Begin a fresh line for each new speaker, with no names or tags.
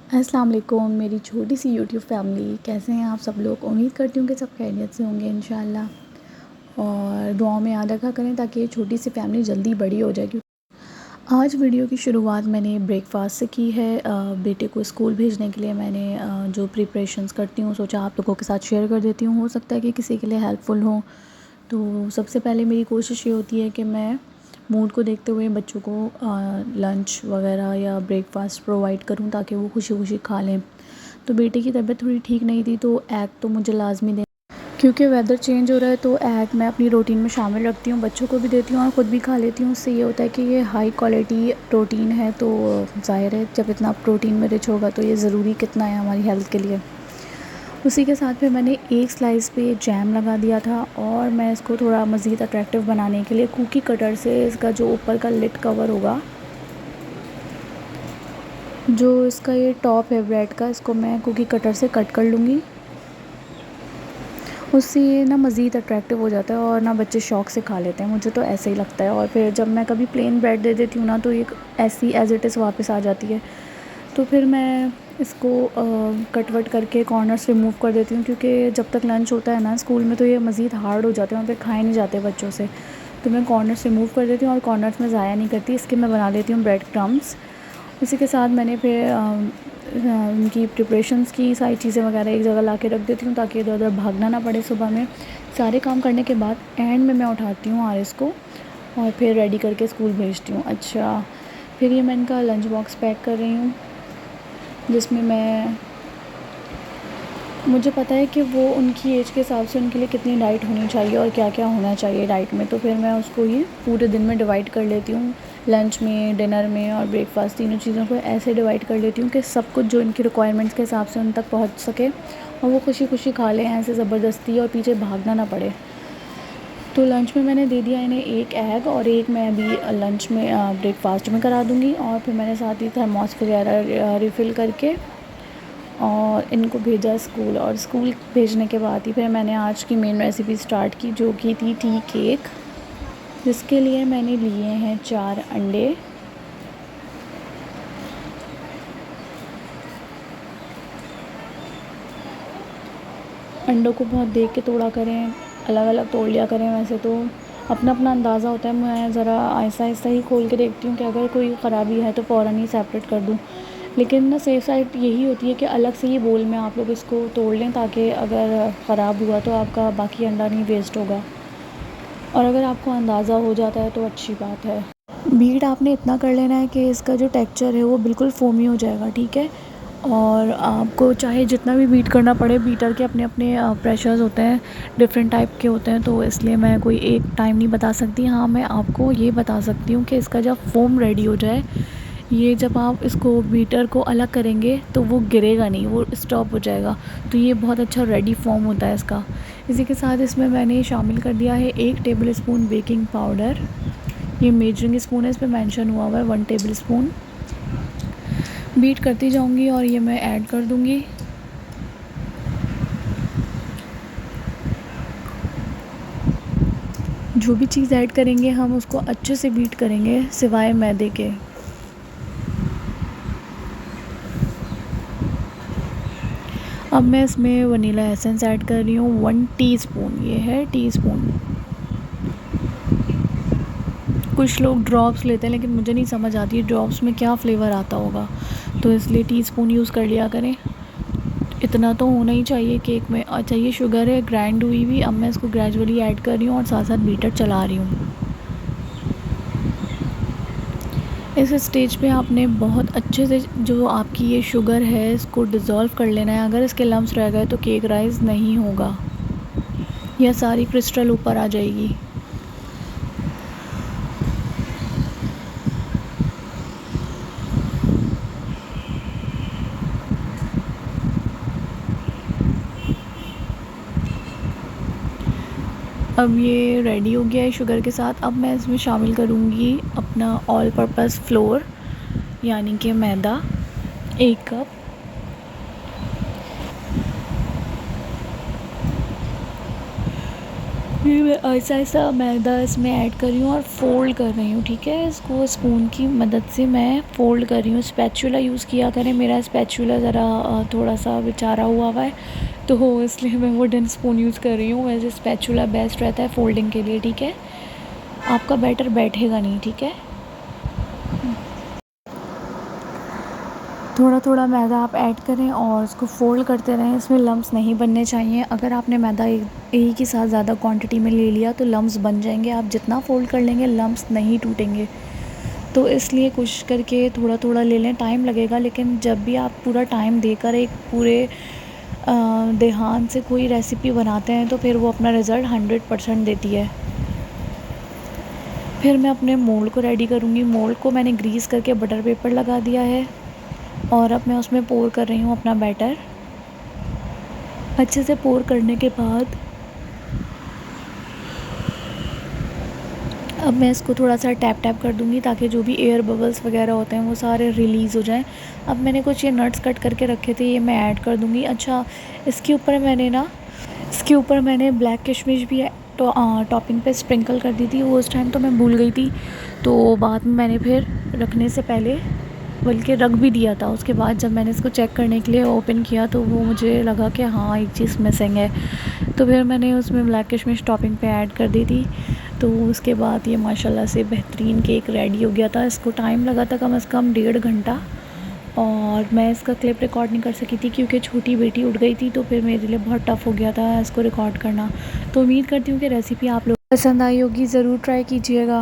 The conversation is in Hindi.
अस्सलाम वालेकुम मेरी छोटी सी यूट्यूब फैमिली, कैसे हैं आप सब लोग। उम्मीद करती हूँ कि सब खैरियत से होंगे इंशाल्लाह। और दुआओं में याद रखा करें ताकि ये छोटी सी फैमिली जल्दी बड़ी हो जाए। क्योंकि आज वीडियो की शुरुआत मैंने ब्रेकफास्ट से की है। बेटे को स्कूल भेजने के लिए मैंने जो प्रिपरेशंस करती हूँ सोचा आप लोगों के साथ शेयर कर देती हूँ, हो सकता है कि किसी के लिए हेल्पफुल हो। तो सबसे पहले मेरी कोशिश ये होती है कि मैं मूड को देखते हुए बच्चों को लंच वगैरह या ब्रेकफास्ट प्रोवाइड करूं ताकि वो खुशी खुशी खा लें। तो बेटे की तबीयत थोड़ी ठीक नहीं थी तो एग तो मुझे लाजमी दे, क्योंकि वेदर चेंज हो रहा है तो एग मैं अपनी रूटीन में शामिल रखती हूँ, बच्चों को भी देती हूँ और ख़ुद भी खा लेती हूँ। उससे ये होता है कि ये हाई क्वालिटी प्रोटीन है, तो ज़ाहिर है जब इतना प्रोटीन में रिच होगा तो ये ज़रूरी कितना है हमारी हेल्थ के लिए। उसी के साथ फिर मैंने एक स्लाइस पे जैम लगा दिया था और मैं इसको थोड़ा मज़ीद अट्रैक्टिव बनाने के लिए कुकी कटर से इसका जो ऊपर का लिड कवर होगा, जो इसका ये टॉप है ब्रेड का, इसको मैं कुकी कटर से कट कर लूँगी। उससे ये ना मज़ीद अट्रैक्टिव हो जाता है और ना बच्चे शौक़ से खा लेते हैं, मुझे तो ऐसे ही लगता है। और फिर जब मैं कभी प्लेन ब्रेड दे देती हूँ ना तो ये ऐसी एज़ इट इज़ वापस आ जाती है। तो फिर मैं इसको कट वट करके कॉर्नर्स रिमूव कर देती हूँ, क्योंकि जब तक लंच होता है ना स्कूल में तो ये मज़ीद हार्ड हो जाते हैं और फिर खाए नहीं जाते बच्चों से। तो मैं कॉर्नर्स रिमूव कर देती हूँ और कॉर्नर्स में ज़ाया नहीं करती, इसके मैं बना लेती हूँ ब्रेड क्रम्स। इसी के साथ मैंने फिर उनकी प्रिपरेशंस की सारी चीज़ें वगैरह एक जगह ला के रख देती हूँ ताकि इधर उधर भागना ना पड़े। सुबह में सारे काम करने के बाद एंड में मैं उठाती हूँ आरिस को और फिर रेडी करके स्कूल भेजती हूँ। अच्छा, फिर ये मैं इनका लंच बॉक्स पैक कर रही हूँ, जिसमें मुझे पता है कि वो उनकी एज के हिसाब से उनके लिए कितनी डाइट होनी चाहिए और क्या क्या होना चाहिए डाइट में। तो फिर मैं उसको ये पूरे दिन में डिवाइड कर लेती हूँ, लंच में, डिनर में और ब्रेकफास्ट, तीनों चीज़ों को ऐसे डिवाइड कर लेती हूँ कि सब कुछ जो इनकी रिक्वायरमेंट्स के हिसाब से उन तक पहुँच सके और वो खुशी खुशी खा लें, ऐसे ज़बरदस्ती और पीछे भागना ना पड़े। तो लंच में मैंने दे दिया इन्हें एक एग और एक मैं अभी लंच में ब्रेकफास्ट में करा दूँगी। और फिर मैंने साथ ही थर्मोस वगैरह रिफ़िल करके और इनको भेजा स्कूल। और स्कूल भेजने के बाद ही फिर मैंने आज की मेन रेसिपी स्टार्ट की, जो कि थी टी केक, जिसके लिए मैंने लिए हैं 4 अंडे। अंडों को बहुत देख के तोड़ा करें, अलग अलग तोड़ लिया करें। वैसे तो अपना अपना अंदाज़ा होता है, मैं ज़रा आहिस्ता आहिस्ता ही खोल के देखती हूँ कि अगर कोई ख़राबी है तो फ़ौरन ही सेपरेट कर दूँ। लेकिन ना सेफ़ साइड यही होती है कि अलग से ही बोल में आप लोग इसको तोड़ लें, ताकि अगर ख़राब हुआ तो आपका बाकी अंडा नहीं वेस्ट होगा। और अगर आपको अंदाज़ा हो जाता है तो अच्छी बात है। बीट आपने इतना कर लेना है कि इसका जो टेक्सचर है वो बिल्कुल फ़ोमी हो जाएगा, ठीक है। और आपको चाहे जितना भी बीट करना पड़े, बीटर के अपने अपने प्रेशर्स होते हैं, डिफरेंट टाइप के होते हैं, तो इसलिए मैं कोई एक टाइम नहीं बता सकती। हाँ, मैं आपको ये बता सकती हूँ कि इसका जब फ़ोम रेडी हो जाए, ये जब आप इसको बीटर को अलग करेंगे तो वो गिरेगा नहीं, वो स्टॉप हो जाएगा। तो ये बहुत अच्छा रेडी फ़ॉर्म होता है इसका। इसी के साथ इसमें मैंने शामिल कर दिया है 1 टेबल स्पून बेकिंग पाउडर। ये मेजरिंग स्पून है, इस पे मेंशन हुआ हुआ है 1 टेबल स्पून। बीट करती जाऊंगी और ये मैं ऐड कर दूंगी। जो भी चीज़ ऐड करेंगे हम उसको अच्छे से बीट करेंगे, सिवाय मैदे के। अब मैं इसमें वनीला एसेंस ऐड कर रही हूँ 1 टीस्पून, ये है टीस्पून। कुछ लोग ड्रॉप्स लेते हैं, लेकिन मुझे नहीं समझ आती ड्रॉप्स में क्या फ़्लेवर आता होगा, तो इसलिए टीस्पून यूज़ कर लिया करें। इतना तो होना ही चाहिए केक में। अच्छा, ये शुगर है ग्राइंड हुई हुई, अब मैं इसको ग्रेजुअली ऐड कर रही हूँ और साथ साथ बीटर चला रही हूँ। इस स्टेज पे आपने बहुत अच्छे से जो आपकी ये शुगर है इसको डिज़ोल्व कर लेना है। अगर इसके लम्स रह गए तो केक राइज़ नहीं होगा, यह सारी क्रिस्टल ऊपर आ जाएगी। अब ये रेडी हो गया है शुगर के साथ। अब मैं इसमें शामिल करूँगी अपना ऑल पर्पस फ्लोर, यानी कि मैदा 1 कप। फिर मैं ऐसा ऐसा मैदा इसमें ऐड कर रही हूँ और फ़ोल्ड कर रही हूँ, ठीक है। इसको स्पून की मदद से मैं फ़ोल्ड कर रही हूँ। स्पैचुला यूज़ किया करें, मेरा स्पैचुला ज़रा थोड़ा सा बेचारा हुआ है, तो इसलिए मैं वुडन स्पून यूज़ कर रही हूँ। वैसे स्पैचुला बेस्ट रहता है फ़ोल्डिंग के लिए, ठीक है। आपका बैटर बैठेगा नहीं, ठीक है। थोड़ा थोड़ा मैदा आप ऐड करें और उसको फ़ोल्ड करते रहें। इसमें लम्स नहीं बनने चाहिए। अगर आपने मैदा एक ही साथ ज़्यादा क्वांटिटी में ले लिया तो लम्स बन जाएंगे। आप जितना फ़ोल्ड कर लेंगे लम्स नहीं टूटेंगे। तो इसलिए कोशिश करके थोड़ा थोड़ा ले लें। टाइम लगेगा, लेकिन जब भी आप पूरा टाइम देकर एक पूरे ध्यान से कोई रेसिपी बनाते हैं तो फिर वो अपना रिज़ल्ट 100% देती है। फिर मैं अपने मोल्ड को रेडी करूँगी। मोल्ड को मैंने ग्रीस करके बटर पेपर लगा दिया है और अब मैं उसमें पोर कर रही हूँ अपना बैटर। अच्छे से पोर करने के बाद अब मैं इसको थोड़ा सा टैप टैप कर दूँगी ताकि जो भी एयर बबल्स वगैरह होते हैं वो सारे रिलीज़ हो जाएं। अब मैंने कुछ ये नट्स कट करके रखे थे, ये मैं ऐड कर दूँगी। अच्छा, इसके ऊपर मैंने ब्लैक किशमिश भी टॉपिंग पे स्प्रिंकल कर दी थी। वो उस टाइम तो मैं भूल गई थी, तो बाद में मैंने फिर रखने से पहले बल्कि रख भी दिया था। उसके बाद जब मैंने इसको चेक करने के लिए ओपन किया तो वो मुझे लगा कि हाँ, एक चीज़ मिसिंग है, तो फिर मैंने उसमें ब्लैक किशमिश टॉपिंग पे ऐड कर दी थी। तो उसके बाद ये माशाल्लाह से बेहतरीन केक रेडी हो गया था। इसको टाइम लगा था कम से कम 1.5 घंटा, और मैं इसका क्लिप रिकॉर्ड नहीं कर सकी थी क्योंकि छोटी बेटी उठ गई थी, तो फिर मेरे लिए बहुत टफ़ हो गया था इसको रिकॉर्ड करना। तो उम्मीद करती हूँ कि रेसिपी आप लोग पसंद आई होगी, ज़रूर ट्राई कीजिएगा।